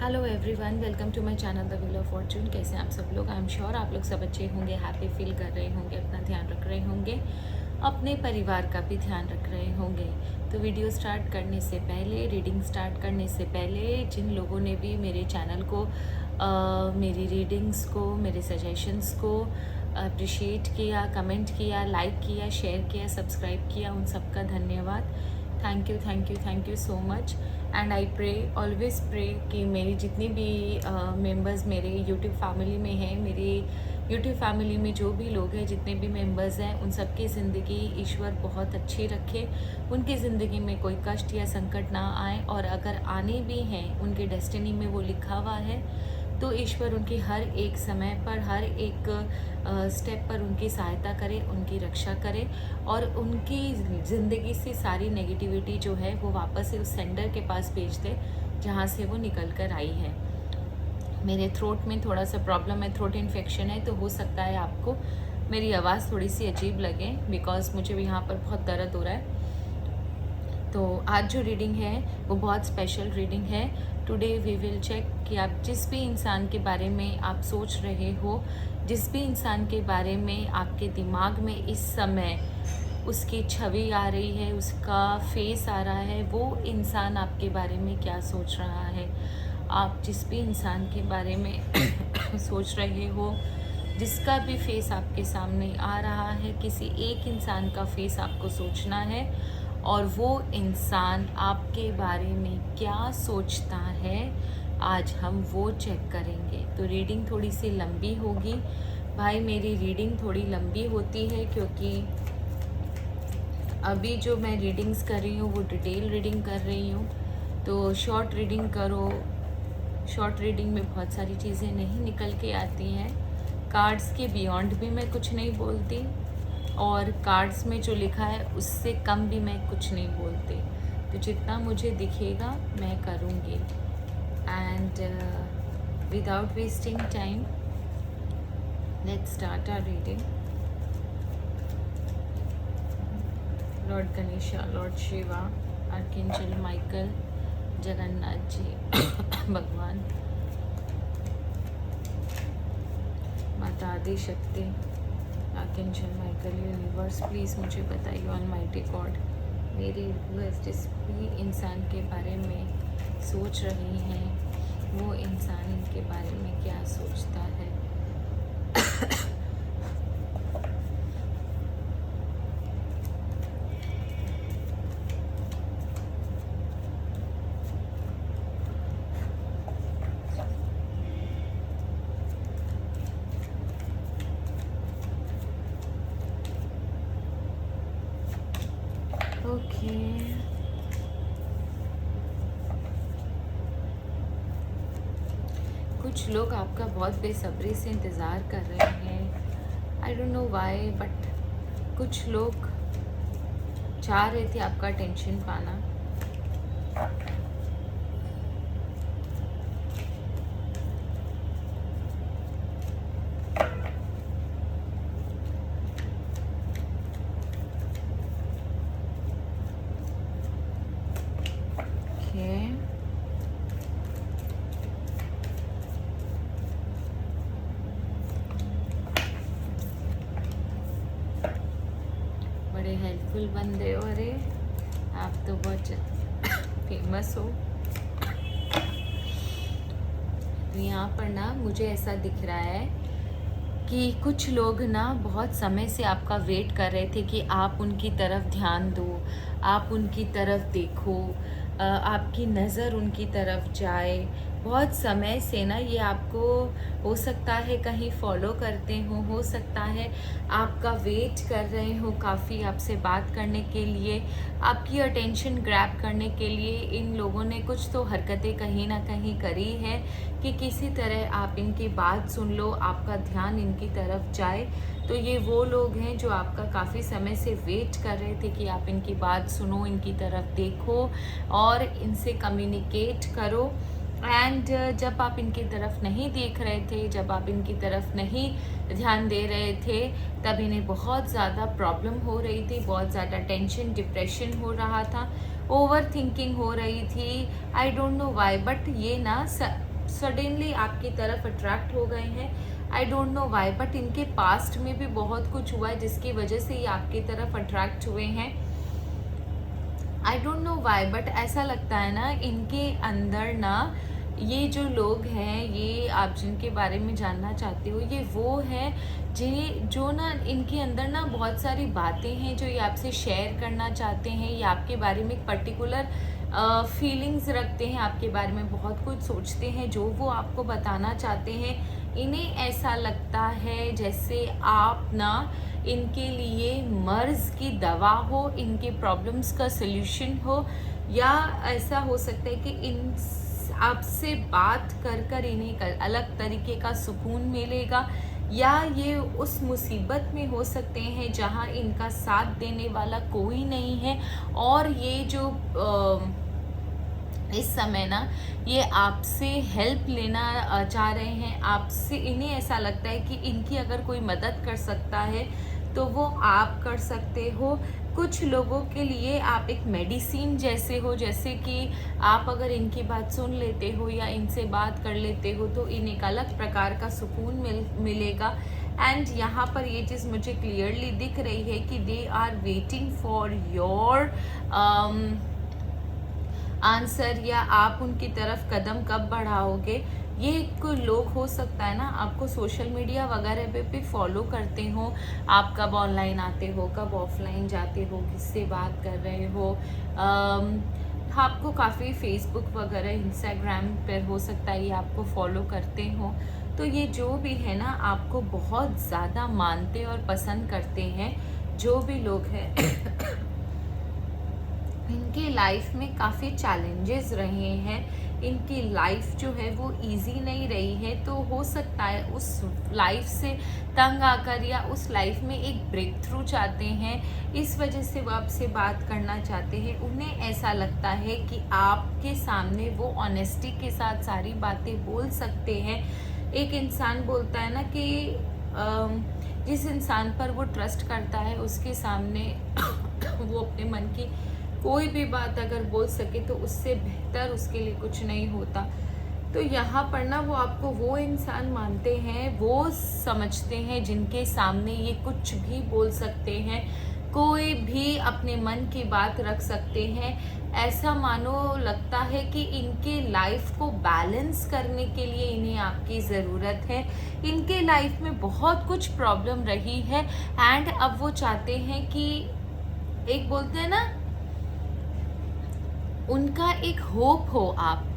Hello everyone, welcome to my channel the wheel of fortune. कैसे हैं आप सब लोग? आई एम श्योर आप लोग सब अच्छे होंगे, हैप्पी फील कर रहे होंगे, अपना ध्यान रख रहे होंगे, अपने परिवार का भी ध्यान रख रहे होंगे। तो वीडियो स्टार्ट करने से पहले, रीडिंग स्टार्ट करने से पहले, जिन लोगों ने भी मेरे चैनल को मेरी रीडिंग्स को, मेरे सजेशंस को अप्रिशिएट किया, कमेंट किया, लाइक किया, शेयर किया, सब्सक्राइब किया, उन सबका धन्यवाद। Thank you so much. And I pray, always pray कि मेरी जितनी भी मेंबर्स मेरे यूट्यूब फैमिली में हैं, मेरी यूट्यूब फैमिली में जो भी लोग हैं, जितने भी मेंबर्स हैं, उन सबकी ज़िंदगी ईश्वर बहुत अच्छी रखे, उनकी ज़िंदगी में कोई कष्ट या संकट ना आए, और अगर आने भी हैं, उनके डेस्टिनी में वो लिखा हुआ है, तो ईश्वर उनकी हर एक समय पर, हर एक स्टेप पर उनकी सहायता करे, उनकी रक्षा करे, और उनकी ज़िंदगी से सारी नेगेटिविटी जो है वो वापस से उस सेंडर के पास भेज दे जहाँ से वो निकल कर आई है। मेरे थ्रोट में थोड़ा सा प्रॉब्लम है, थ्रोट इन्फेक्शन है, तो हो सकता है आपको मेरी आवाज़ थोड़ी सी अजीब लगे, बिकॉज मुझे भी यहाँ पर बहुत दर्द हो रहा है। तो आज जो रीडिंग है वो बहुत स्पेशल रीडिंग है। टुडे वी विल चेक कि आप जिस भी इंसान के बारे में आप सोच रहे हो, जिस भी इंसान के बारे में आपके दिमाग में इस समय उसकी छवि आ रही है, उसका फेस आ रहा है, वो इंसान आपके बारे में क्या सोच रहा है। आप जिस भी इंसान के बारे में सोच रहे हो, जिसका भी फेस आपके सामने आ रहा है, किसी एक इंसान का फेस आपको सोचना है, और वो इंसान आपके बारे में क्या सोचता है, आज हम वो चेक करेंगे। तो रीडिंग थोड़ी सी लंबी होगी भाई, मेरी रीडिंग थोड़ी लंबी होती है क्योंकि अभी जो मैं रीडिंग्स कर रही हूँ वो डिटेल रीडिंग कर रही हूँ। तो शॉर्ट रीडिंग करो, शॉर्ट रीडिंग में बहुत सारी चीज़ें नहीं निकल के आती हैं। कार्ड्स के बियॉन्ड भी मैं कुछ नहीं बोलती, और कार्ड्स में जो लिखा है उससे कम भी मैं कुछ नहीं बोलती। तो जितना मुझे दिखेगा मैं करूँगी। And without wasting time, let's start our reading. Lord Ganesha, Lord Shiva, archangel Michael, Jagannath ji भगवान, माता आदि शक्ति, आर्कएंजल माइकल, यूनिवर्स, प्लीज़ मुझे बताइए ऑलमाइटी गॉड, मेरे व्यूअर्स जिस भी इंसान के बारे में सोच रहे हैं, वो इंसान इनके बारे में क्या सोचता है। ओके, कुछ लोग आपका बहुत बेसब्री से इंतज़ार कर रहे हैं। I don't know why, but कुछ लोग चाह रहे थे आपका टेंशन पाना। ओके, बड़े हेल्पफुल बंदे हो, अरे आप तो बहुत फेमस हो। तो यहाँ पर ना मुझे ऐसा दिख रहा है कि कुछ लोग ना बहुत समय से आपका वेट कर रहे थे कि आप उनकी तरफ ध्यान दो, आप उनकी तरफ देखो, आपकी नज़र उनकी तरफ जाए। बहुत समय से ना ये आपको हो सकता है कहीं फॉलो करते हो सकता है आपका वेट कर रहे हो काफ़ी आपसे बात करने के लिए, आपकी अटेंशन ग्रैब करने के लिए। इन लोगों ने कुछ तो हरकतें कहीं ना कहीं करी है कि किसी तरह आप इनकी बात सुन लो, आपका ध्यान इनकी तरफ जाए। तो ये वो लोग हैं जो आपका काफ़ी समय से वेट कर रहे थे कि आप इनकी बात सुनो, इनकी तरफ देखो और इनसे कम्युनिकेट करो। एंड जब आप इनकी तरफ नहीं देख रहे थे, जब आप इनकी तरफ नहीं ध्यान दे रहे थे, तब इन्हें बहुत ज़्यादा प्रॉब्लम हो रही थी, बहुत ज़्यादा टेंशन, डिप्रेशन हो रहा था, ओवर थिंकिंग हो रही थी। I don't know why, but ये ना सडनली आपकी तरफ अट्रैक्ट हो गए हैं। I don't know why, but इनके पास्ट में भी बहुत कुछ हुआ है जिसकी वजह से ये आपकी तरफ अट्रैक्ट हुए हैं। I don't know why, but ऐसा लगता है ना इनके अंदर ना, ये जो लोग हैं, ये आप जिनके बारे में जानना चाहते हो, ये वो हैं जो ना इनके अंदर ना बहुत सारी बातें हैं जो ये आपसे शेयर करना चाहते हैं। ये आपके बारे में एक पर्टिकुलर फीलिंग्स रखते हैं, आपके बारे में बहुत कुछ सोचते हैं जो वो आपको बताना चाहते हैं। इन्हें ऐसा लगता है जैसे आप ना इनके लिए मर्ज़ की दवा हो, इनके प्रॉब्लम्स का सल्यूशन हो, या ऐसा हो सकता है कि इन आपसे बात कर कर इन्हें एक अलग तरीके का सुकून मिलेगा, या ये उस मुसीबत में हो सकते हैं जहां इनका साथ देने वाला कोई नहीं है, और ये जो इस समय ना ये आपसे हेल्प लेना चाह रहे हैं आपसे। इन्हें ऐसा लगता है कि इनकी अगर कोई मदद कर सकता है तो वो आप कर सकते हो। कुछ लोगों के लिए आप एक मेडिसिन जैसे हो, जैसे कि आप अगर इनकी बात सुन लेते हो या इनसे बात कर लेते हो तो इन्हें एक अलग प्रकार का सुकून मिलेगा। एंड यहाँ पर ये चीज़ मुझे क्लियरली दिख रही है कि they are waiting for your answer, या आप उनकी तरफ कदम कब बढ़ाओगे। ये कोई लोग हो सकता है ना आपको सोशल मीडिया वगैरह पे फॉलो करते हो, आप कब ऑनलाइन आते हो, कब ऑफलाइन जाते हो, किससे बात कर रहे हो। आपको काफ़ी फेसबुक वगैरह इंस्टाग्राम पर हो सकता है ये आपको फॉलो करते हो। तो ये जो भी है ना आपको बहुत ज़्यादा मानते और पसंद करते हैं। जो भी लोग हैं इनकी लाइफ में काफ़ी चैलेंजेस रहे हैं, इनकी लाइफ जो है वो इजी नहीं रही है। तो हो सकता है उस लाइफ से तंग आकर या उस लाइफ में एक ब्रेक थ्रू चाहते हैं, इस वजह से वो आपसे बात करना चाहते हैं। उन्हें ऐसा लगता है कि आपके सामने वो ऑनेस्टी के साथ सारी बातें बोल सकते हैं। एक इंसान बोलता है ना कि जिस इंसान पर वो ट्रस्ट करता है उसके सामने वो अपने मन की कोई भी बात अगर बोल सके तो उससे बेहतर उसके लिए कुछ नहीं होता। तो यहाँ पर ना वो आपको वो इंसान मानते हैं, वो समझते हैं जिनके सामने ये कुछ भी बोल सकते हैं, कोई भी अपने मन की बात रख सकते हैं। ऐसा मानो लगता है कि इनके लाइफ को बैलेंस करने के लिए इन्हें आपकी ज़रूरत है। इनके लाइफ में बहुत कुछ प्रॉब्लम रही है एंड अब वो चाहते हैं कि एक बोलते हैं ना उनका एक होप हो आप।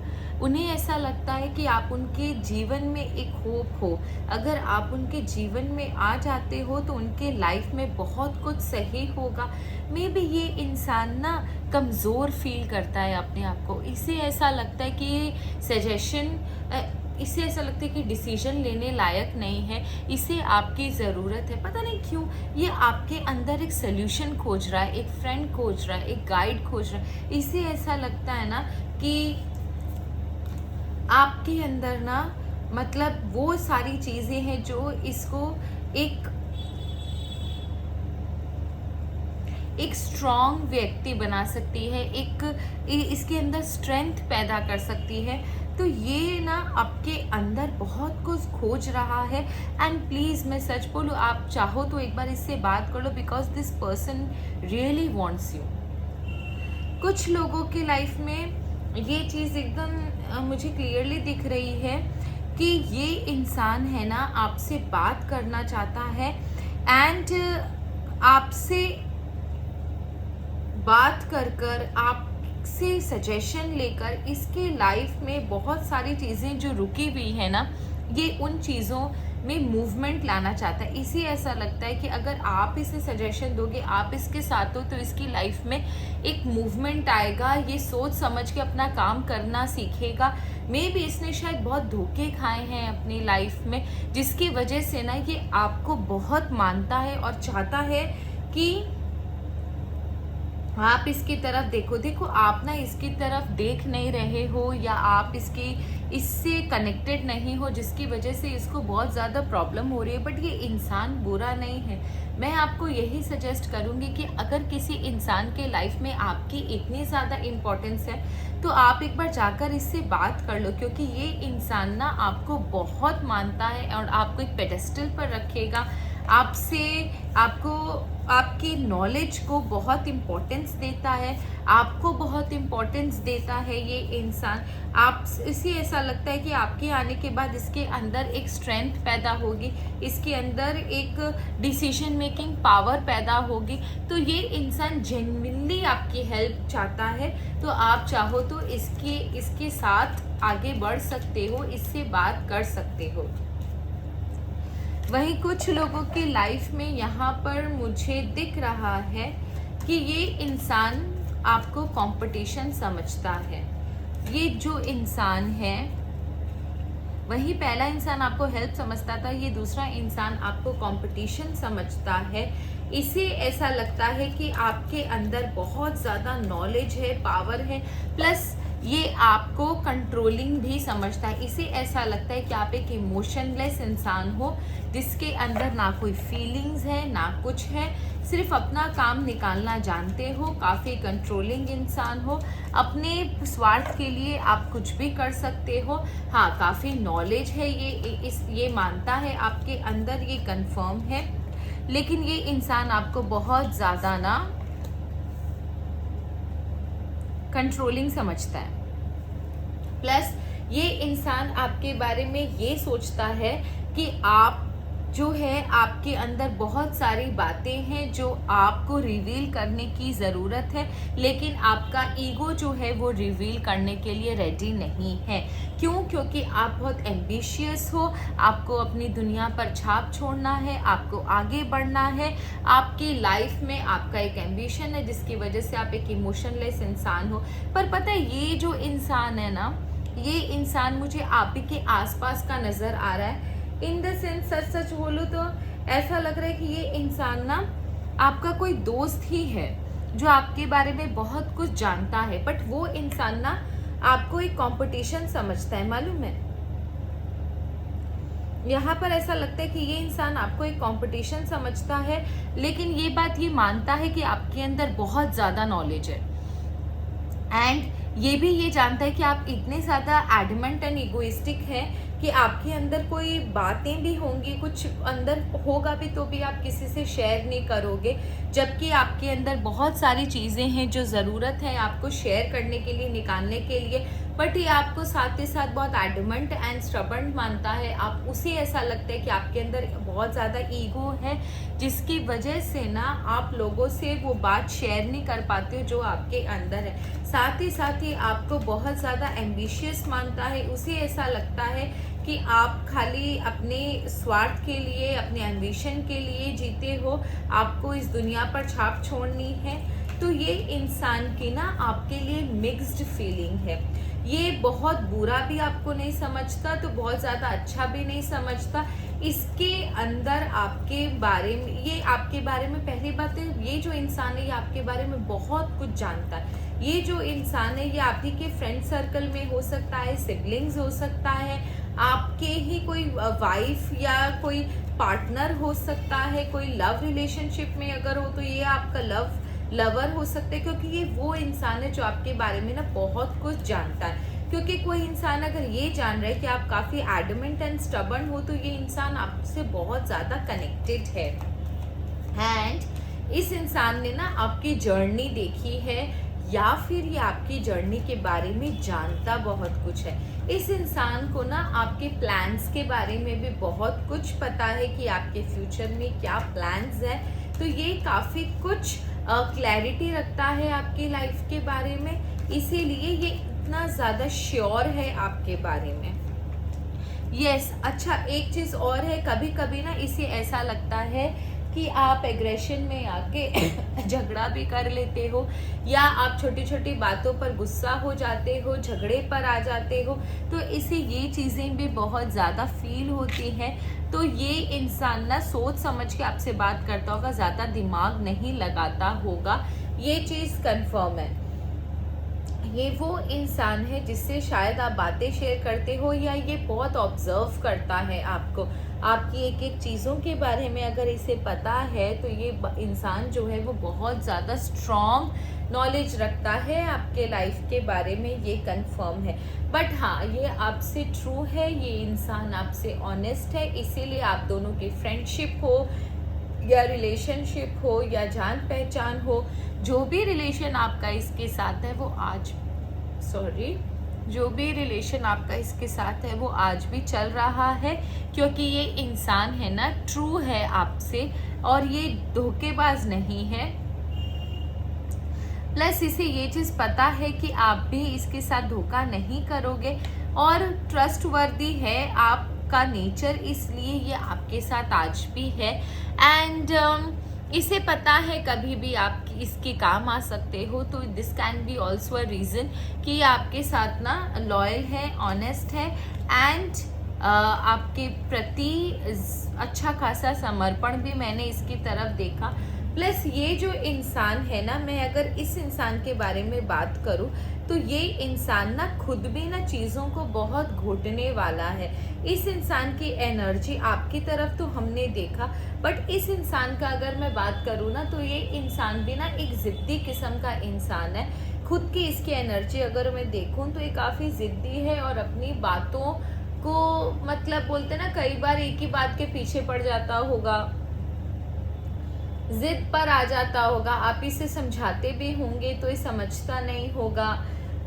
उन्हें ऐसा लगता है कि आप उनके जीवन में एक होप हो। अगर आप उनके जीवन में आ जाते हो तो उनके लाइफ में बहुत कुछ सही होगा। मे बी ये इंसान ना कमज़ोर फील करता है अपने आप को। इसे ऐसा लगता है कि ये सजेशन इसे ऐसा लगता है कि डिसीजन लेने लायक नहीं है, इसे आपकी ज़रूरत है। पता नहीं क्यों ये आपके अंदर एक सल्यूशन खोज रहा है, एक फ्रेंड खोज रहा है, एक गाइड खोज रहा है। इसे ऐसा लगता है ना कि आपके अंदर ना मतलब वो सारी चीज़ें हैं जो इसको एक स्ट्रॉन्ग व्यक्ति बना सकती है, इसके अंदर स्ट्रेंथ पैदा कर सकती है। तो ये ना आपके अंदर बहुत कुछ खोज रहा है। एंड प्लीज़ मैं सच बोलूँ, आप चाहो तो एक बार इससे बात कर लो, because this person really wants you. कुछ लोगों की लाइफ में ये चीज़ एकदम मुझे क्लियरली दिख रही है कि ये इंसान है ना आपसे बात करना चाहता है एंड आपसे बात कर कर आपसे सजेशन लेकर इसके लाइफ में बहुत सारी चीज़ें जो रुकी हुई है ना, ये उन चीज़ों में मूवमेंट लाना चाहता है। इसे ऐसा लगता है कि अगर आप इसे सजेशन दोगे, आप इसके साथ हो, तो इसकी लाइफ में एक मूवमेंट आएगा। ये सोच समझ के अपना काम करना सीखेगा। मे बी इसने शायद बहुत धोखे खाए हैं अपनी लाइफ में, जिसकी वजह से ना ये आपको बहुत मानता है और चाहता है कि आप इसकी तरफ देखो आप ना इसकी तरफ देख नहीं रहे हो, या आप इससे कनेक्टेड नहीं हो, जिसकी वजह से इसको बहुत ज़्यादा प्रॉब्लम हो रही है। बट ये इंसान बुरा नहीं है। मैं आपको यही सजेस्ट करूँगी कि अगर किसी इंसान के लाइफ में आपकी इतनी ज़्यादा इम्पोर्टेंस है तो आप एक बार जाकर इससे बात कर लो, क्योंकि ये इंसान ना आपको बहुत मानता है और आपको एक पेडेस्टल पर रखेगा। आपसे आपको आपकी नॉलेज को बहुत इम्पोर्टेंस देता है, आपको बहुत इम्पोर्टेंस देता है ये इंसान। आप इसे ऐसा लगता है कि आपके आने के बाद इसके अंदर एक स्ट्रेंथ पैदा होगी, इसके अंदर एक डिसीजन मेकिंग पावर पैदा होगी। तो ये इंसान जेन्युइनली आपकी हेल्प चाहता है। तो आप चाहो तो इसके साथ आगे बढ़ सकते हो, इससे बात कर सकते हो। वहीं कुछ लोगों की लाइफ में यहाँ पर मुझे दिख रहा है कि ये इंसान आपको कंपटीशन समझता है। ये जो इंसान है, वही पहला इंसान आपको हेल्प समझता था, ये दूसरा इंसान आपको कंपटीशन समझता है। इसे ऐसा लगता है कि आपके अंदर बहुत ज़्यादा नॉलेज है, पावर है, प्लस ये आपको कंट्रोलिंग भी समझता है। इसे ऐसा लगता है कि आप एक इमोशनलेस इंसान हो, जिसके अंदर ना कोई फीलिंग्स है ना कुछ है, सिर्फ अपना काम निकालना जानते हो, काफ़ी कंट्रोलिंग इंसान हो, अपने स्वार्थ के लिए आप कुछ भी कर सकते हो। हाँ, काफ़ी नॉलेज है, ये मानता है आपके अंदर, ये कंफर्म है। लेकिन ये इंसान आपको बहुत ज़्यादा ना कंट्रोलिंग समझता है। प्लस ये इंसान आपके बारे में ये सोचता है कि आप जो है, आपके अंदर बहुत सारी बातें हैं जो आपको रिवील करने की ज़रूरत है, लेकिन आपका ईगो जो है वो रिवील करने के लिए रेडी नहीं है। क्यों? क्योंकि आप बहुत एम्बिशियस हो, आपको अपनी दुनिया पर छाप छोड़ना है, आपको आगे बढ़ना है। आपकी लाइफ में आपका एक एम्बिशन है, जिसकी वजह से आप एक इमोशनलेस इंसान हो। पर पता है, ये जो इंसान है ना, ये इंसान मुझे आप ही के आसपास का नज़र आ रहा है। इन द सेंस, सच बोलो तो ऐसा लग रहा है कि ये इंसान ना आपका कोई दोस्त ही है, जो आपके बारे में बहुत कुछ जानता है। बट वो इंसान ना आपको एक कंपटीशन समझता है, मालूम है। यहाँ पर ऐसा लगता है कि ये इंसान आपको एक कंपटीशन समझता है, लेकिन ये बात ये मानता है कि आपके अंदर बहुत ज़्यादा नॉलेज है। एंड ये जानता है कि आप इतने ज़्यादा एडमेंट एंड इगोइस्टिक हैं कि आपके अंदर कोई बातें भी होंगी, कुछ अंदर होगा भी तो भी आप किसी से शेयर नहीं करोगे, जबकि आपके अंदर बहुत सारी चीज़ें हैं जो ज़रूरत है आपको शेयर करने के लिए, निकालने के लिए। बट ये आपको साथ ही साथ बहुत एडमेंट एंड स्टबर्न मानता है। आप उसे ऐसा लगता है कि आपके अंदर बहुत ज़्यादा ईगो है, जिसकी वजह से ना आप लोगों से वो बात शेयर नहीं कर पाते हो जो आपके अंदर है। साथ ही आपको बहुत ज़्यादा एम्बिशियस मानता है। उसे ऐसा लगता है कि आप खाली अपने स्वार्थ के लिए, अपने एम्बिशन के लिए जीते हो, आपको इस दुनिया पर छाप छोड़नी है। तो ये इंसान की ना आपके लिए मिक्स्ड फीलिंग है। ये बहुत बुरा भी आपको नहीं समझता, तो बहुत ज़्यादा अच्छा भी नहीं समझता। इसके अंदर आपके बारे में, ये आपके बारे में, पहली बात है, ये जो इंसान है ये आपके बारे में बहुत कुछ जानता है। ये जो इंसान है ये आप ही के फ्रेंड सर्कल में हो सकता है, सिबलिंग्स हो सकता है, आपके ही कोई वाइफ या कोई पार्टनर हो सकता है, कोई लव रिलेशनशिप में अगर हो तो ये आपका लवर हो सकते हैं, क्योंकि ये वो इंसान है जो आपके बारे में ना बहुत कुछ जानता है। क्योंकि कोई इंसान अगर ये जान रहा है कि आप काफ़ी एडमेंट एंड स्टबर्न हो, तो ये इंसान आपसे बहुत ज़्यादा कनेक्टेड है। एंड इस इंसान ने ना आपकी जर्नी देखी है, या फिर ये आपकी जर्नी के बारे में जानता बहुत कुछ है। इस इंसान को ना आपके प्लान्स के बारे में भी बहुत कुछ पता है कि आपके फ्यूचर में क्या प्लान्स है। तो ये काफ़ी कुछ क्लैरिटी रखता है आपकी लाइफ के बारे में, इसीलिए ये इतना ज़्यादा श्योर है आपके बारे में। यस, अच्छा एक चीज़ और है, कभी कभी ना इसे ऐसा लगता है कि आप एग्रेशन में आके झगड़ा भी कर लेते हो, या आप छोटी छोटी बातों पर गुस्सा हो जाते हो, झगड़े पर आ जाते हो। तो इसे ये चीज़ें भी बहुत ज़्यादा फील होती हैं। तो ये इंसान ना सोच समझ के आपसे बात करता होगा, ज़्यादा दिमाग नहीं लगाता होगा। ये चीज़ कंफर्म है। ये वो इंसान है जिससे शायद आप बातें शेयर करते हो, या ये बहुत ऑब्जर्व करता है आपको, आपकी एक एक चीज़ों के बारे में अगर इसे पता है तो ये इंसान जो है वो बहुत ज़्यादा स्ट्रॉन्ग नॉलेज रखता है आपके लाइफ के बारे में, ये कंफर्म है। बट हाँ, ये आपसे ट्रू है, ये इंसान आपसे ऑनेस्ट है, इसीलिए आप दोनों की फ्रेंडशिप हो या रिलेशनशिप हो या जान पहचान हो, जो भी रिलेशन आपका इसके साथ है वो आज जो भी रिलेशन आपका इसके साथ है वो आज भी चल रहा है, क्योंकि ये इंसान है ना ट्रू है आपसे, और ये धोखेबाज नहीं है। प्लस इसे ये चीज़ पता है कि आप भी इसके साथ धोखा नहीं करोगे, और ट्रस्टवर्दी है आपका नेचर, इसलिए ये आपके साथ आज भी है। एंड इसे पता है कभी भी आप इसके काम आ सकते हो, तो this can be also a reason कि आपके साथ ना लॉयल है, ऑनेस्ट है, एंड आपके प्रति अच्छा खासा समर्पण भी मैंने इसकी तरफ देखा। प्लस ये जो इंसान है ना, मैं अगर इस इंसान के बारे में बात करूं तो ये इंसान ना खुद भी ना चीज़ों को बहुत घोटने वाला है। इस इंसान की एनर्जी आपकी तरफ तो हमने देखा, बट इस इंसान का अगर मैं बात करूँ ना तो ये इंसान भी ना एक ज़िद्दी किस्म का इंसान है। खुद की इसकी एनर्जी अगर मैं देखूँ तो ये काफ़ी ज़िद्दी है, और अपनी बातों को मतलब बोलते ना कई बार एक ही बात के पीछे पड़ जाता होगा, जिद पर आ जाता होगा, आप इसे समझाते भी होंगे तो ये समझता नहीं होगा,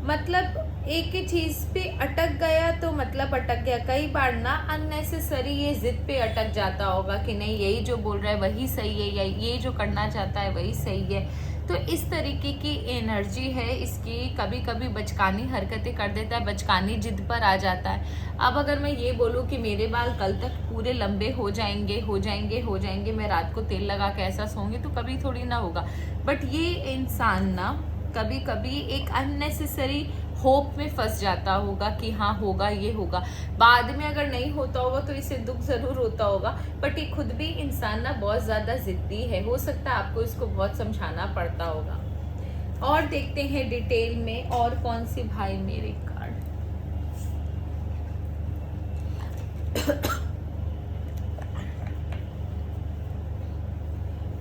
मतलब एक ही चीज़ पे अटक गया तो मतलब अटक गया। कई बार ना अननेसेसरी ये जिद पे अटक जाता होगा कि नहीं यही जो बोल रहा है वही सही है, या ये जो करना चाहता है वही सही है। तो इस तरीके की एनर्जी है इसकी, कभी कभी बचकानी हरकतें कर देता है, बचकानी जिद पर आ जाता है। अब अगर मैं ये बोलूँ कि मेरे बाल कल तक पूरे लंबे हो जाएंगे हो जाएंगे हो जाएंगे, मैं रात को तेल लगा के ऐसा सोऊंगी, तो कभी थोड़ी ना होगा। बट ये इंसान ना कभी कभी एक अननेसेसरी होप में फंस जाता होगा कि हाँ होगा, ये होगा, बाद में अगर नहीं होता होगा तो इसे दुख ज़रूर होता होगा। बट ये खुद भी इंसान ना बहुत ज़्यादा ज़िद्दी है, हो सकता है आपको इसको बहुत समझाना पड़ता होगा। और देखते हैं डिटेल में और कौन सी भाई मेरे कार्ड।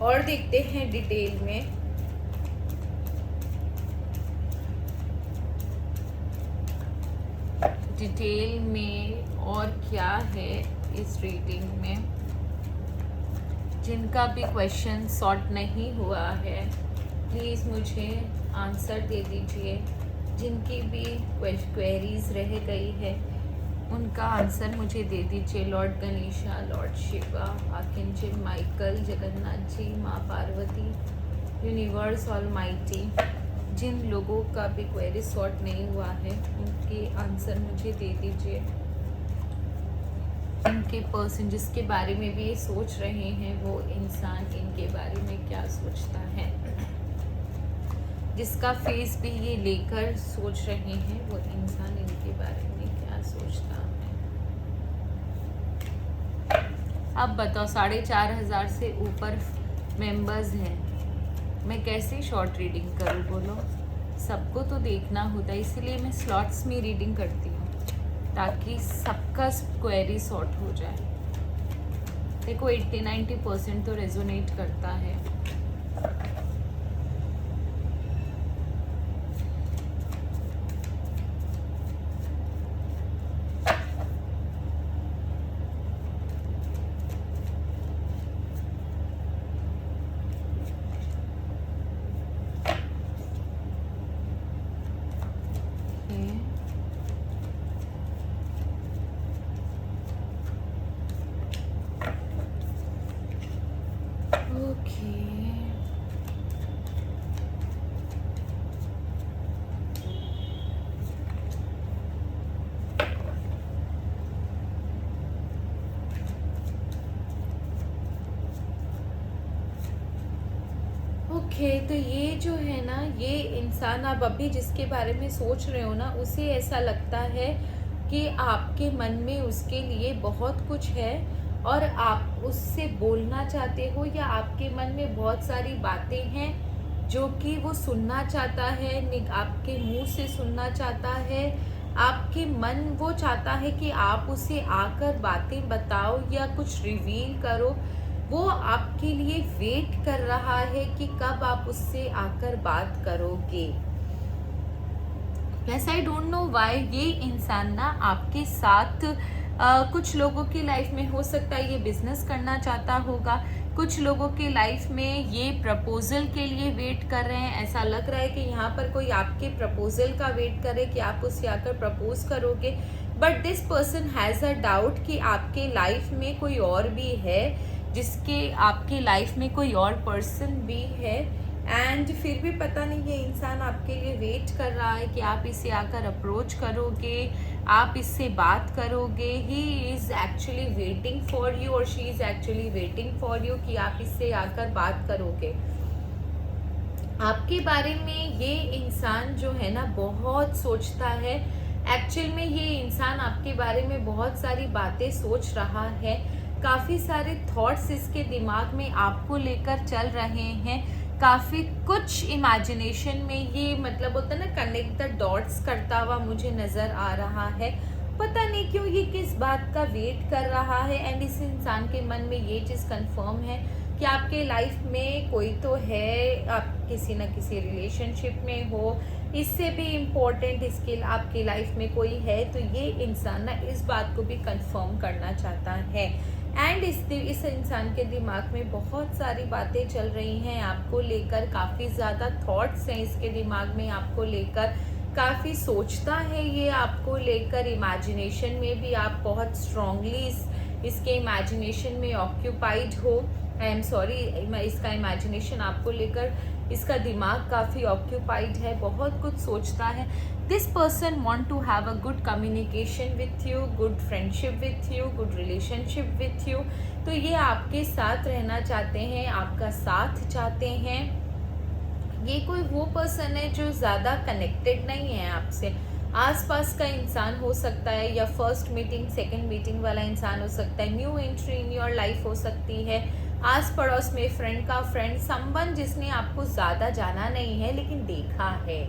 और देखते हैं डिटेल में। डिटेल में और क्या है इस रीडिंग में। जिनका भी क्वेश्चन सॉर्ट नहीं हुआ है प्लीज़ मुझे आंसर दे दीजिए। जिनकी भी क्वेरीज रह गई है उनका आंसर मुझे दे दीजिए। Lord Ganesha, Lord Shiva, archangel Michael, Jagannath ji, माँ पार्वती, यूनिवर्स ऑलमाइटी, जिन लोगों का भी क्वेरी सॉर्ट नहीं हुआ है उनके आंसर मुझे दे दीजिए। इनके पर्सन जिसके बारे में भी ये सोच रहे हैं वो इंसान इनके बारे में क्या सोचता है, जिसका फेस भी ये लेकर सोच रहे हैं वो इंसान इनके बारे में क्या सोचता है। अब बताओ, 4,500 से ऊपर मेंबर्स हैं, मैं कैसे शॉर्ट रीडिंग करूँ बोलो। सबको तो देखना होता है, इसीलिए मैं स्लॉट्स में रीडिंग करती हूँ ताकि सबका क्वेरी सॉर्ट हो जाए। देखो 80-90% तो रेजोनेट करता है। तो ये जो है ना, ये इंसान आप अभी जिसके बारे में सोच रहे हो ना, उसे ऐसा लगता है कि आपके मन में उसके लिए बहुत कुछ है और आप उससे बोलना चाहते हो, या आपके मन में बहुत सारी बातें हैं जो कि वो सुनना चाहता है, आपके मुंह से सुनना चाहता है, आपके मन वो चाहता है कि आप उसे आकर बातें बताओ या कुछ रिवील करो। वो आपके लिए वेट कर रहा है कि कब आप उससे आकर बात करोगे। वैसे आई डोंट नो वाई ये इंसान ना आपके साथ कुछ लोगों की लाइफ में हो सकता है ये बिजनेस करना चाहता होगा, कुछ लोगों की लाइफ में ये प्रपोजल के लिए वेट कर रहे हैं। ऐसा लग रहा है कि यहाँ पर कोई आपके प्रपोजल का वेट करे कि आप उससे आकर प्रपोज करोगे। But this person has a doubt कि आपके लाइफ में कोई और भी है, जिसके आपके लाइफ में कोई और पर्सन भी है, एंड फिर भी पता नहीं ये इंसान आपके लिए वेट कर रहा है कि आप इसे आकर अप्रोच करोगे, आप इससे बात करोगे। He is actually waiting for you और she is actually waiting for you कि आप इससे आकर बात करोगे। आपके बारे में ये इंसान जो है ना बहुत सोचता है। एक्चुअल में ये इंसान आपके बारे में बहुत सारी बातें सोच रहा है, काफ़ी सारे थॉट्स इसके दिमाग में आपको लेकर चल रहे हैं, काफ़ी कुछ इमेजिनेशन में ये मतलब होता है ना कनेक्ट द डॉट्स करता हुआ मुझे नज़र आ रहा है। पता नहीं क्यों ये किस बात का वेट कर रहा है, एंड इस इंसान के मन में ये चीज़ कंफर्म है कि आपके लाइफ में कोई तो है, आप किसी न किसी रिलेशनशिप में हो। इससे भी इम्पोर्टेंट इसके आपकी लाइफ में कोई है, तो ये इंसान ना इस बात को भी कंफर्म करना चाहता है। एंड इस इंसान के दिमाग में बहुत सारी बातें चल रही हैं आपको लेकर, काफ़ी ज़्यादा थॉट्स हैं इसके दिमाग में आपको लेकर, काफ़ी सोचता है ये आपको लेकर। इमेजिनेशन में भी आप बहुत स्ट्रांगली इसके इमेजिनेशन में ऑक्यूपाइड हो। आई एम सॉरी, इसका इमेजिनेशन आपको लेकर इसका दिमाग काफ़ी ऑक्यूपाइड है, बहुत कुछ सोचता है। This person want to have a good communication with you, good friendship with you, good relationship with you. तो ये आपके साथ रहना चाहते हैं, आपका साथ चाहते हैं। ये कोई वो पर्सन है जो ज़्यादा कनेक्टेड नहीं है आपसे, आसपास का इंसान हो सकता है, या फर्स्ट मीटिंग सेकंड मीटिंग वाला इंसान हो सकता है, new entry in your life हो सकती है, आस पड़ोस में फ्रेंड का फ्रेंड, संबंध जिसने आपको ज़्यादा जाना नहीं है लेकिन देखा है।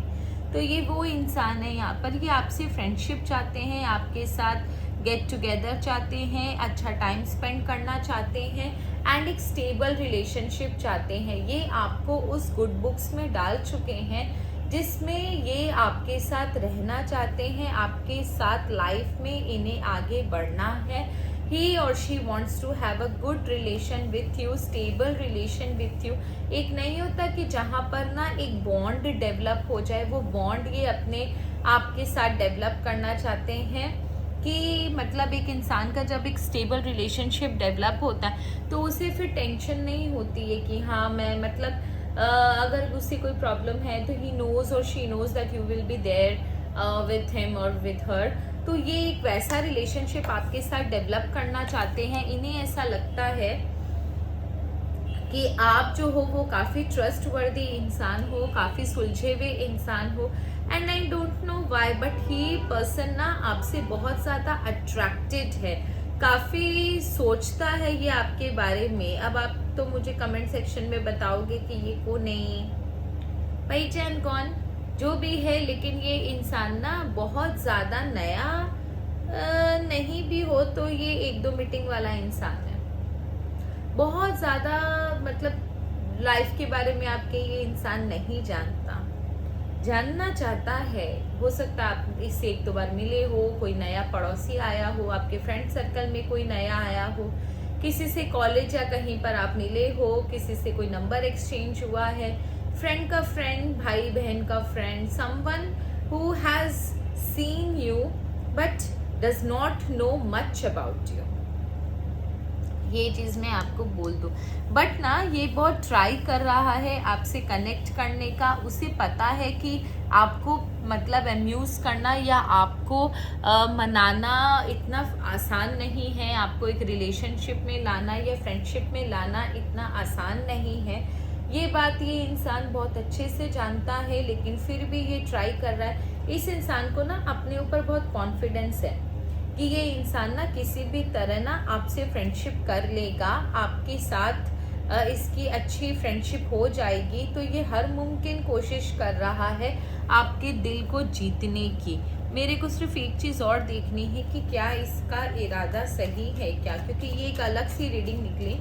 तो ये वो इंसान है यहाँ पर, ये आपसे फ्रेंडशिप चाहते हैं, आपके साथ गेट टुगेदर चाहते हैं, अच्छा टाइम स्पेंड करना चाहते हैं, एंड एक स्टेबल रिलेशनशिप चाहते हैं। ये आपको उस गुड बुक्स में डाल चुके हैं जिसमें ये आपके साथ रहना चाहते हैं, आपके साथ लाइफ में इन्हें आगे बढ़ना है। He or she wants to have a good relation with you, stable relation with you। एक नहीं होता कि जहाँ पर ना एक बॉन्ड डेवलप हो जाए, वो बॉन्ड ये अपने आपके साथ डेवलप करना चाहते हैं कि मतलब एक इंसान का जब एक स्टेबल रिलेशनशिप डेवलप होता है तो उसे फिर टेंशन नहीं होती है कि हाँ मैं मतलब अगर उससे कोई प्रॉब्लम है तो ही नोज और she knows that you will be there with him और विथ हर। तो ये एक वैसा रिलेशनशिप आपके साथ डेवलप करना चाहते हैं। इन्हें ऐसा लगता है कि आप जो हो वो काफ़ी ट्रस्टवर्दी इंसान हो, काफ़ी सुलझे हुए इंसान हो, and I don't know why but he person ना आपसे बहुत ज़्यादा अट्रैक्टेड है, काफ़ी सोचता है ये आपके बारे में। अब आप तो मुझे कमेंट सेक्शन में बताओगे कि ये कौन नहीं पहचान कौन जो भी है, लेकिन ये इंसान ना बहुत ज़्यादा नया नहीं भी हो तो ये 1-2 मीटिंग वाला इंसान है, बहुत ज़्यादा मतलब लाइफ के बारे में आपके ये इंसान नहीं जानना चाहता है। हो सकता है आप इससे 1-2 बार मिले हो, कोई नया पड़ोसी आया हो, आपके फ्रेंड सर्कल में कोई नया आया हो, किसी से कॉलेज या कहीं पर आप मिले हो, किसी से कोई नंबर एक्सचेंज हुआ है, फ्रेंड का फ्रेंड, भाई बहन का friend, someone who has seen you but does not know much about you. ये चीज़ मैं आपको बोल दूँ, बट ना ये बहुत ट्राई कर रहा है आपसे कनेक्ट करने का। उसे पता है कि आपको मतलब अम्यूज़ करना या आपको मनाना इतना आसान नहीं है, आपको एक रिलेशनशिप में लाना या फ्रेंडशिप में लाना इतना आसान नहीं है। ये बात ये इंसान बहुत अच्छे से जानता है, लेकिन फिर भी ये ट्राई कर रहा है। इस इंसान को ना अपने ऊपर बहुत कॉन्फिडेंस है कि ये इंसान ना किसी भी तरह ना आपसे फ्रेंडशिप कर लेगा, आपके साथ इसकी अच्छी फ्रेंडशिप हो जाएगी। तो ये हर मुमकिन कोशिश कर रहा है आपके दिल को जीतने की। मेरे को सिर्फ एक चीज़ और देखनी है कि क्या इसका इरादा सही है क्या, क्योंकि ये एक अलग सी रीडिंग निकली।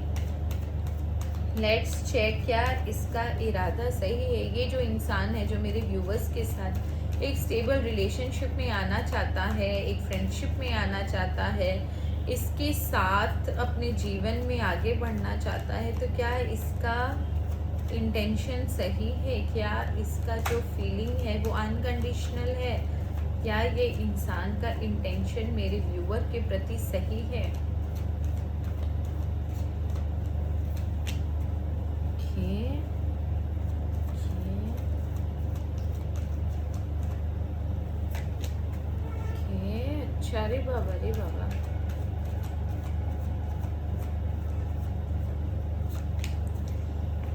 लेट्स चेक क्या इसका इरादा सही है। ये जो इंसान है जो मेरे व्यूवर्स के साथ एक स्टेबल रिलेशनशिप में आना चाहता है, एक फ्रेंडशिप में आना चाहता है, इसके साथ अपने जीवन में आगे बढ़ना चाहता है, तो क्या इसका इंटेंशन सही है? क्या इसका जो फीलिंग है वो अनकंडीशनल है? क्या ये इंसान का इंटेंशन मेरे व्यूअर के प्रति सही है? अच्छा, रे बाबा रे बाबा।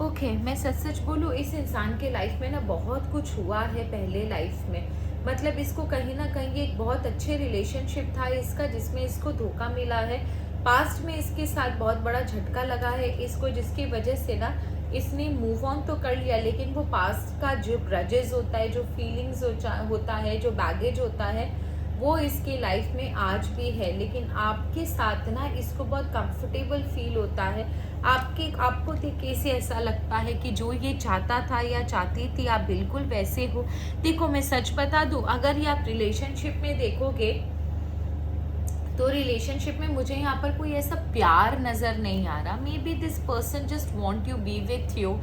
ओके, मैं सच सच बोलूँ, इस इंसान के लाइफ में ना बहुत कुछ हुआ है पहले लाइफ में। मतलब इसको कहीं ना कहीं एक बहुत अच्छे रिलेशनशिप था इसका जिसमें इसको धोखा मिला है। पास्ट में इसके साथ बहुत बड़ा झटका लगा है इसको, जिसकी वजह से ना इसने मूव ऑन तो कर लिया, लेकिन वो पास्ट का जो ग्रजेस होता है, जो फीलिंग्स होता है, जो बैगेज होता है, वो इसकी लाइफ में आज भी है। लेकिन आपके साथ ना इसको बहुत कंफर्टेबल फील होता है। आपको देख के इसे ऐसा लगता है कि जो ये चाहता था या चाहती थी आप बिल्कुल वैसे हो। देखो, मैं सच बता दूं, अगर ये आप रिलेशनशिप में देखोगे तो रिलेशनशिप में मुझे यहाँ पर कोई ऐसा प्यार नज़र नहीं आ रहा। Maybe this person just want you be with you,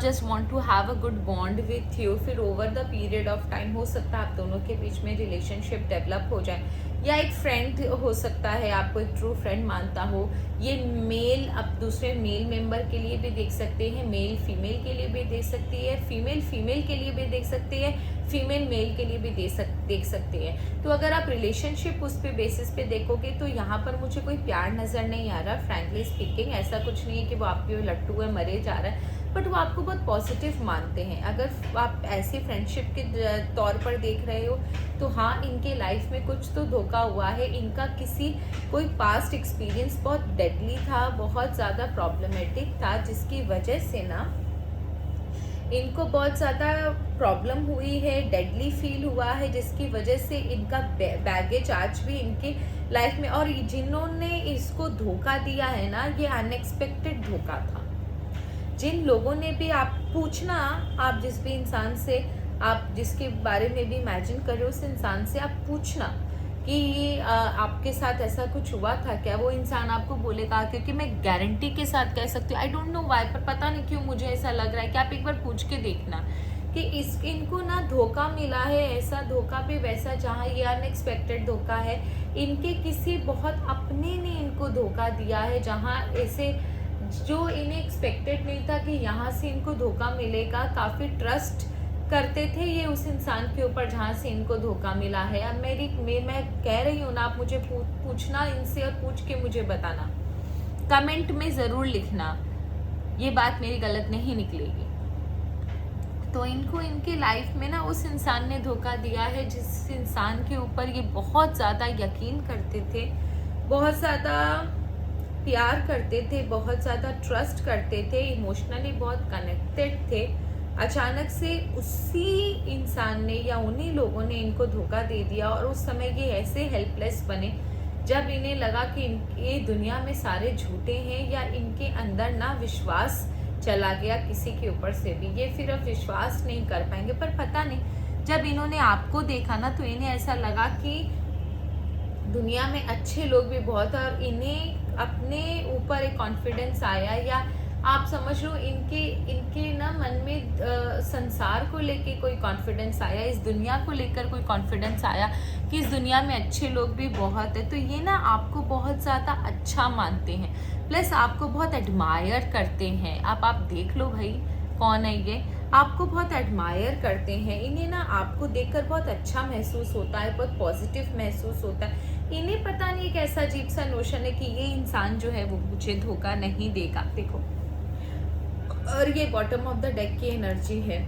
just want to have a good bond with you. फिर over the period of time हो सकता है आप दोनों के बीच में रिलेशनशिप डेवलप हो जाए, या एक फ्रेंड हो सकता है, आपको एक ट्रू फ्रेंड मानता हो। ये मेल अब दूसरे मेल मेंबर के लिए भी देख सकते हैं, मेल फीमेल के लिए भी देख सकती है, फीमेल फीमेल के लिए भी देख सकती है, फीमेल मेल के लिए भी देख सकते हैं। तो अगर आप रिलेशनशिप उस पे बेसिस पे देखोगे तो यहाँ पर मुझे कोई प्यार नज़र नहीं आ रहा। फ्रैंकली स्पीकिंग, ऐसा कुछ नहीं है कि वो आपके लट्टू है मरे जा रहा है, बट वो आपको बहुत पॉजिटिव मानते हैं। अगर आप ऐसे फ्रेंडशिप के तौर पर देख रहे हो तो हाँ, इनके लाइफ में कुछ तो धोखा हुआ है। इनका कोई पास्ट एक्सपीरियंस बहुत डेडली था, बहुत ज़्यादा प्रॉब्लमेटिक था, जिसकी वजह से ना इनको बहुत ज़्यादा प्रॉब्लम हुई है, डेडली फील हुआ है, जिसकी वजह से इनका बैगेज आज भी इनके लाइफ में। और जिन्होंने इसको धोखा दिया है ना, ये अनएक्सपेक्टेड धोखा था। जिन लोगों ने भी, आप पूछना, आप जिस भी इंसान से, आप जिसके बारे में भी इमेजिन कर रहे हो, उस इंसान से आप पूछना कि ये आपके साथ ऐसा कुछ हुआ था क्या। वो इंसान आपको बोलेगा, क्योंकि मैं गारंटी के साथ कह सकती हूँ, आई डोंट नो वाई, पर पता नहीं क्यों मुझे ऐसा लग रहा है कि आप एक बार पूछ के देखना कि इनको ना धोखा मिला है, ऐसा धोखा भी वैसा, जहाँ ये अनएक्सपेक्टेड धोखा है। इनके किसी बहुत अपने ने इनको धोखा दिया है, जहाँ ऐसे जो इन्हें एक्सपेक्टेड नहीं था कि यहाँ से इनको धोखा मिलेगा। काफ़ी ट्रस्ट करते थे ये उस इंसान के ऊपर जहाँ से इनको धोखा मिला है। अब मैं कह रही हूँ ना, आप मुझे पूछना इनसे और पूछ के मुझे बताना, कमेंट में ज़रूर लिखना, ये बात मेरी गलत नहीं निकलेगी। तो इनको इनके लाइफ में ना उस इंसान ने धोखा दिया है जिस इंसान के ऊपर ये बहुत ज़्यादा यकीन करते थे, बहुत ज़्यादा प्यार करते थे, बहुत ज़्यादा ट्रस्ट करते थे, इमोशनली बहुत कनेक्टेड थे। अचानक से उसी इंसान ने या उन्हीं लोगों ने इनको धोखा दे दिया, और उस समय ये ऐसे हेल्पलेस बने जब इन्हें लगा कि ये दुनिया में सारे झूठे हैं, या इनके अंदर ना विश्वास चला गया किसी के ऊपर से भी, ये फिर अब विश्वास नहीं कर पाएंगे। पर पता नहीं, जब इन्होंने आपको देखा ना तो इन्हें ऐसा लगा कि दुनिया में अच्छे लोग भी बहुत है, और इन्हें अपने ऊपर एक कॉन्फिडेंस आया, या आप समझ लो इनके ना मन में संसार को लेके कोई कॉन्फिडेंस आया, इस दुनिया को लेकर कोई कॉन्फिडेंस आया कि इस दुनिया में अच्छे लोग भी बहुत है। तो ये ना आपको बहुत ज़्यादा अच्छा मानते हैं, प्लस आपको बहुत एडमायर करते हैं। आप देख लो भाई कौन है ये, आपको बहुत एडमायर करते हैं। इन्हें ना आपको देखकर बहुत अच्छा महसूस होता है, बहुत पॉजिटिव महसूस होता है। इन्हें पता नहीं एक ऐसा अजीब सा नोशन है कि ये इंसान जो है वो मुझे धोखा नहीं देगा। देखो, और ये बॉटम ऑफ द डेक की एनर्जी है,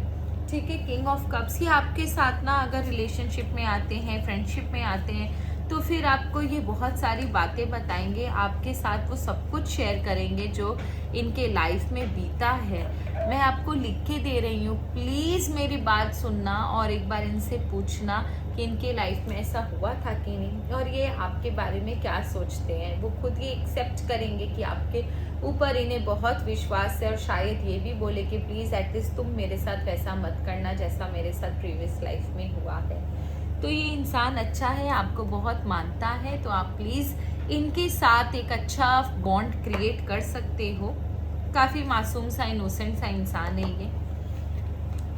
ठीक है। किंग ऑफ कप्स, ये आपके साथ ना अगर रिलेशनशिप में आते हैं, फ्रेंडशिप में आते हैं, तो फिर आपको ये बहुत सारी बातें बताएंगे, आपके साथ वो सब कुछ शेयर करेंगे जो इनके लाइफ में बीता है। मैं आपको लिख के दे रही हूँ, प्लीज़ मेरी बात सुनना और एक बार इनसे पूछना कि इनके लाइफ में ऐसा हुआ था कि नहीं, और ये आपके बारे में क्या सोचते हैं। वो खुद ये एक्सेप्ट करेंगे कि आपके ऊपर इन्हें बहुत विश्वास है, और शायद ये भी बोले कि प्लीज़ एटलीस्ट तुम मेरे साथ वैसा मत करना जैसा मेरे साथ प्रीवियस लाइफ में हुआ है। तो ये इंसान अच्छा है, आपको बहुत मानता है, तो आप प्लीज़ इनके साथ एक अच्छा बॉन्ड क्रिएट कर सकते हो। काफ़ी मासूम सा, इनोसेंट सा इंसान है ये।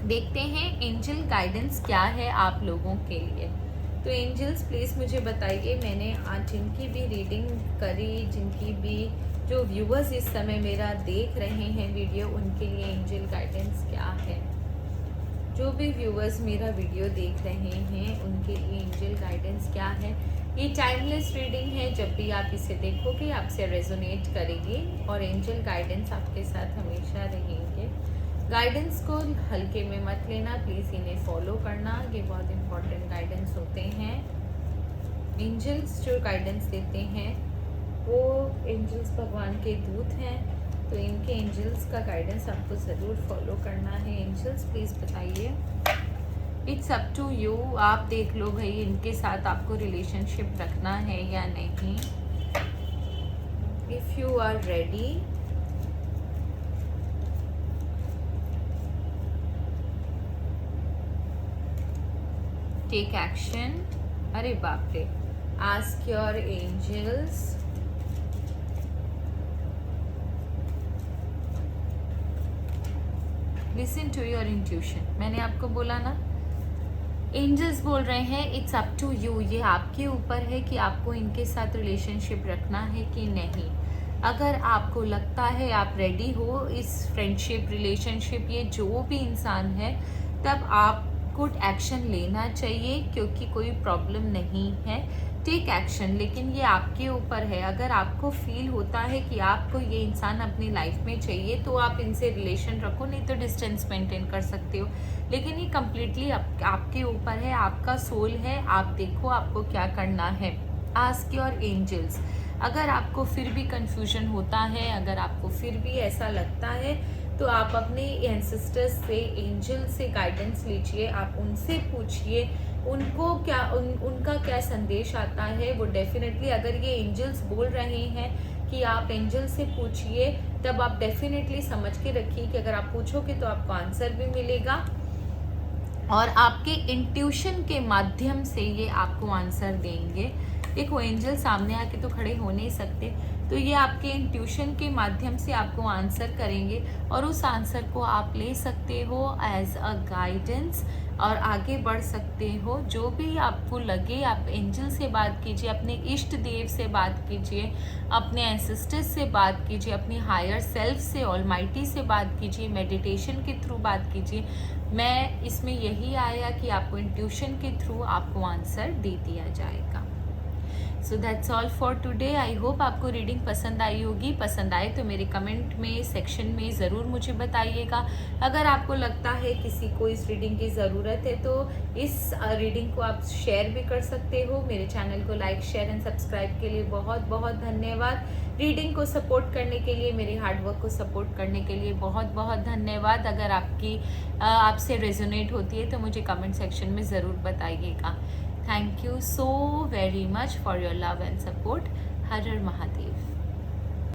देखते हैं एंजल गाइडेंस क्या है आप लोगों के लिए। तो एंजल्स प्लीज़ मुझे बताइए, मैंने आज जिनकी भी रीडिंग करी, जिनकी भी जो व्यूअर्स इस समय मेरा देख रहे हैं वीडियो, उनके लिए एंजल गाइडेंस क्या है। जो भी व्यूअर्स मेरा वीडियो देख रहे हैं उनके लिए एंजल गाइडेंस क्या है। ये टाइमलेस रीडिंग है, जब भी आप इसे देखोगे आपसे रेजोनेट करेगी और एंजल गाइडेंस आपके साथ हमेशा रहेंगे। गाइडेंस को हल्के में मत लेना, प्लीज़ इन्हें फॉलो करना, ये बहुत इंपॉर्टेंट गाइडेंस होते हैं। एंजल्स जो गाइडेंस देते हैं वो एंजल्स भगवान के दूत हैं, तो इनके एंजल्स का गाइडेंस आपको ज़रूर फॉलो करना है। एंजल्स प्लीज़ बताइए, इट्स अप टू यू, आप देख लो भाई इनके साथ आपको रिलेशनशिप रखना है या नहीं। If you are ready, take action. अरे बाप रे, ask your angels listen to your intuition. मैंने आपको बोला ना, एंजल्स बोल रहे हैं इट्स अप टू यू, ये आपके ऊपर है कि आपको इनके साथ रिलेशनशिप रखना है कि नहीं। अगर आपको लगता है आप रेडी हो इस फ्रेंडशिप, रिलेशनशिप, ये जो भी इंसान है, तब आपको एक्शन लेना चाहिए, क्योंकि कोई प्रॉब्लम नहीं है। टेक एक्शन, लेकिन ये आपके ऊपर है। अगर आपको फील होता है कि आपको ये इंसान अपनी लाइफ में चाहिए तो आप इनसे रिलेशन रखो, नहीं तो डिस्टेंस मेंटेन कर सकते हो। लेकिन ये कम्प्लीटली आपके ऊपर है, आपका सोल है, आप देखो आपको क्या करना है। Ask your angels. अगर आपको फिर भी कंफ्यूजन होता है, अगर आपको फिर भी ऐसा लगता है, तो आप अपने एंसेस्टर्स से, एंजल से गाइडेंस लीजिए, आप उनसे पूछिए उनको क्या उनका क्या संदेश आता है। वो डेफिनेटली, अगर ये एंजल्स बोल रहे हैं कि आप एंजल से पूछिए, तब आप डेफिनेटली समझ के रखिए कि अगर आप पूछोगे तो आपको आंसर भी मिलेगा, और आपके इंट्यूशन के माध्यम से ये आपको आंसर देंगे। देखो, एंजल सामने आके तो खड़े हो नहीं सकते, तो ये आपके इंट्यूशन के माध्यम से आपको आंसर करेंगे, और उस आंसर को आप ले सकते हो एज अ गाइडेंस और आगे बढ़ सकते हो। जो भी आपको लगे, आप एंजल से बात कीजिए, अपने इष्ट देव से बात कीजिए, अपने एंसेस्टर्स से बात कीजिए, अपनी हायर सेल्फ से, ऑलमाइटी से बात कीजिए, मेडिटेशन के थ्रू बात कीजिए। मैं इसमें यही आया कि आपको इंट्यूशन के थ्रू आपको आंसर दे दिया जाएगा। So that's all for today. I hope आपको रीडिंग पसंद आई होगी। पसंद आए तो मेरे कमेंट में, सेक्शन में ज़रूर मुझे बताइएगा। अगर आपको लगता है किसी को इस रीडिंग की ज़रूरत है तो इस रीडिंग को आप शेयर भी कर सकते हो। मेरे चैनल को लाइक, शेयर एंड सब्सक्राइब के लिए बहुत बहुत धन्यवाद। रीडिंग को सपोर्ट करने के लिए, मेरे हार्डवर्क को सपोर्ट करने के लिए बहुत बहुत धन्यवाद। अगर आपसे रेजोनेट होती है तो मुझे कमेंट सेक्शन में ज़रूर बताइएगा। Thank you so very much for your love and support. Her her Mahadev.